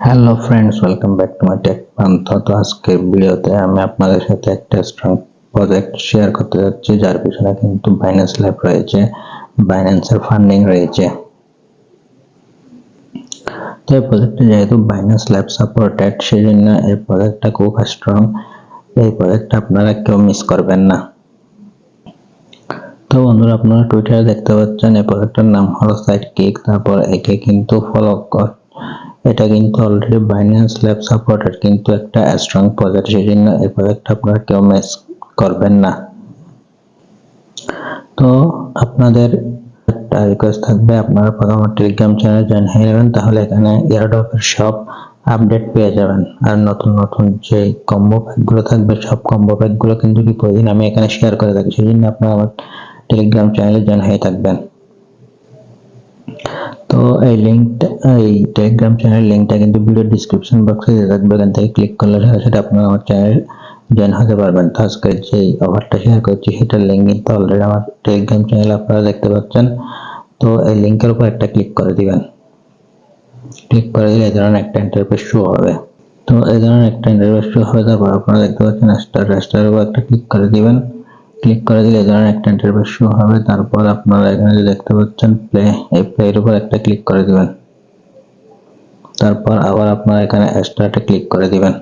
Hello friends, welcome back to my tech Panth. তো আজকের ভিডিওতে আমি আপনাদের সাথে একটা স্ট্রং প্রজেক্ট শেয়ার করতে যাচ্ছি, যার পিছনে কিন্তু বাইন্যান্স ল্যাব রয়েছে, বাইন্যান্সের ফান্ডিং রয়েছে। তো এই প্রজেক্টটা যেহেতু বাইন্যান্স ল্যাব সাপোর্টেড, সেই জন্য এই প্রজেক্টটা খুব স্ট্রং। এই প্রজেক্টটা আপনারা কেউ মিস করবেন না। তো বন্ধুরা, আপনারা টুইটারে দেখতে পাচ্ছেন এই প্রজেক্টটার নাম হলো সাইডকিক। তারপর একে কিন্তু ফলো কর, এটা কিন্তু অলরেডি বাইন্যান্স ল্যাব সাপোর্টেড, কিন্তু একটা স্ট্রং প্রজেক্ট, সেই জন্য এই প্রজেক্টটা আপনারা কেউ মিস করবেন না। তো আপনাদের একটা রিকোয়েস্ট থাকবে, আপনারা প্রথমে টেলিগ্রাম চ্যানেল জয়েন হয়ে নেবেন, তাহলে এখানে এয়ারড্রপের সব আপডেট পেয়ে যাবেন। আর নতুন নতুন যে কম্বো প্যাকগুলো থাকবে, সব কম্বো প্যাকগুলো কিন্তু কি প্রতিদিন আমি এখানে শেয়ার করে থাকি, সেই জন্য আপনারা আমার টেলিগ্রাম চ্যানেলে জয়েন হয়ে থাকবেন। তো এই লিঙ্কটা, এই টেলিগ্রাম চ্যানেল লিঙ্কটা কিন্তু ভিডিও ডিসক্রিপশন বক্সে দিয়ে থাকবে, এখান থেকে ক্লিক করলে সেটা আপনারা আমার চ্যানেল জয়েন হতে পারবেন। তো আজকে যে অফারটা শেয়ার করছি সেটার লিঙ্ক কিন্তু অলরেডি আমার টেলিগ্রাম চ্যানেলে আপনারা দেখতে পাচ্ছেন। তো এই লিঙ্কের উপর একটা ক্লিক করে দিবেন। ক্লিক করে দিলে এই ধরনের একটা ইন্টারফেস শো হবে। তো এই ধরনের একটা ইন্টারফেস শো হয়ে যাওয়ার পর আপনারা দেখতে পাচ্ছেন স্টারের উপর একটা ক্লিক করে দিবেন। ক্লিক করে দিলে এই ধরনের একটা ইন্টারফেস শো হবে। তারপর আপনারা এখানে যে দেখতে পাচ্ছেন প্লে, এই প্লের উপর একটা ক্লিক করে দিবেন। তারপর আবার আপনারা এখানে স্টার্টে ক্লিক করে দিবেন।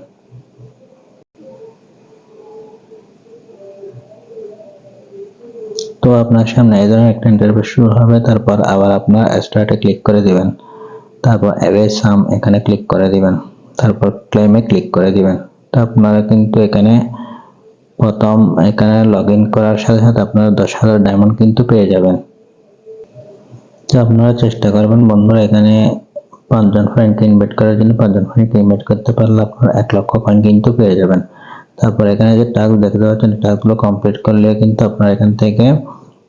তো আপনার সামনে এই ধরনের একটা ইন্টারফেস শুরু হবে। তারপর আবার আপনার স্টার্টে ক্লিক করে দিবেন। তারপর অ্যারে সাম এখানে ক্লিক করে দিবেন। তারপর ক্লেমে ক্লিক করে দিবেন। তো আপনারা কিন্তু এখানে প্রথম এখানে লগ ইন করার সাথে সাথে আপনারা 10,000 ডায়মন্ড কিন্তু পেয়ে যাবেন। তো আপনারা চেষ্টা করবেন বন্ধুরা, এখানে 5 জন ফ্রেন্ডকে ইনভাইট করার জন্য 5 জন ফ্রেন্ডকে ইনভাইট করতে পারলে আপনারা 1 লক্ষ কয়েন কিন্তু পেয়ে যাবেন। তারপর এখানে যে টাস্ক দেখতে পাচ্ছেন, টাস্কগুলো কমপ্লিট করলে কিন্তু আপনারা এখান থেকে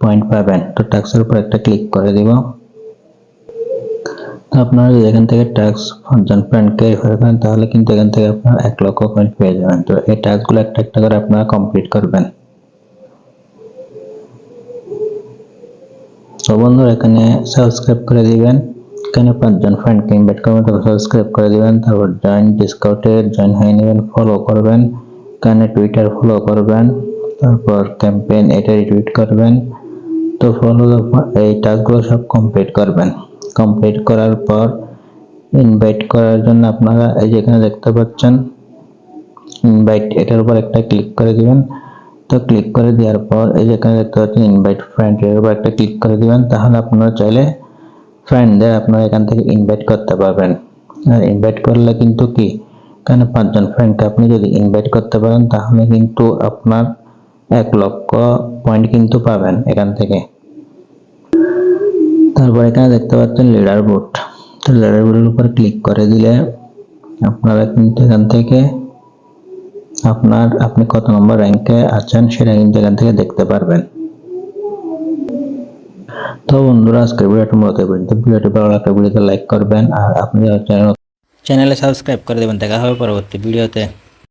পয়েন্ট পাবেন। তো টাস্কের উপর একটা ক্লিক করে দিব। তো আপনারা যদি এখান থেকে টাস্ক 5 জন ফ্রেন্ডকে রেফার করেন, তাহলে কিন্তু এখান থেকে আপনারা 1 লক্ষ কয়েন পেয়ে যাবেন। তো এই টাস্কগুলো একটা একটা করে আপনারা কমপ্লিট করবেন। তো বন্ধুরা, এখানে সাবস্ক্রাইব করে দিবেন। এখানে 5 জন ফ্রেন্ডকে ইনভাইট করবেন, তারপর সাবস্ক্রাইব করে দিবেন। তারপর জয়েন ডিসকাউন্টে জয়েন হয়ে নেবেন, ফলো করবেন। এখানে টুইটার ফলো করবেন, তারপর ক্যাম্পেইন এটা রিটুইট করবেন। তো ফলো এই টাস্কগুলো সব কমপ্লিট করবেন। কমপ্লিট করার পর ইনভাইট করার জন্য আপনারা এই যে এখানে দেখতে পাচ্ছেন ইনভাইট, এটার উপর একটা ক্লিক করে দিবেন। তো ক্লিক করে দেওয়ার পর এই যে এখানে দেখতে পাচ্ছেন ইনভাইট ফ্রেন্ড, এর উপর একটা ক্লিক করে দিবেন। তাহলে আপনারা চাইলে ফ্রেন্ডদের আপনারা এখান থেকে ইনভাইট করতে পারবেন। আর ইনভাইট করলে কিন্তু কি, এখানে 5 জন ফ্রেন্ডকে আপনি যদি ইনভাইট করতে পারেন, তাহলে কিন্তু আপনার 1 লক্ষ পয়েন্ট কিন্তু পাবেন এখান থেকে। তারপর এখানে দেখতে পাচ্ছেন লিডার বোর্ড। তো লিডার বোর্ডের উপর ক্লিক করে দিলে আপনারা কিন্তু এখান থেকে আপনি কত নম্বর র্যাঙ্কে আছেন সেটা কিন্তু এখান থেকে দেখতে পারবেন। তো বন্ধুরা, আজকের ভিডিওটি মূলত ভিডিওটি ভালো লাগলে ভিডিওতে লাইক করবেন, আর আপনি চ্যানেলে সাবস্ক্রাইব করে দেবেন। দেখা হবে পরবর্তী ভিডিওতে।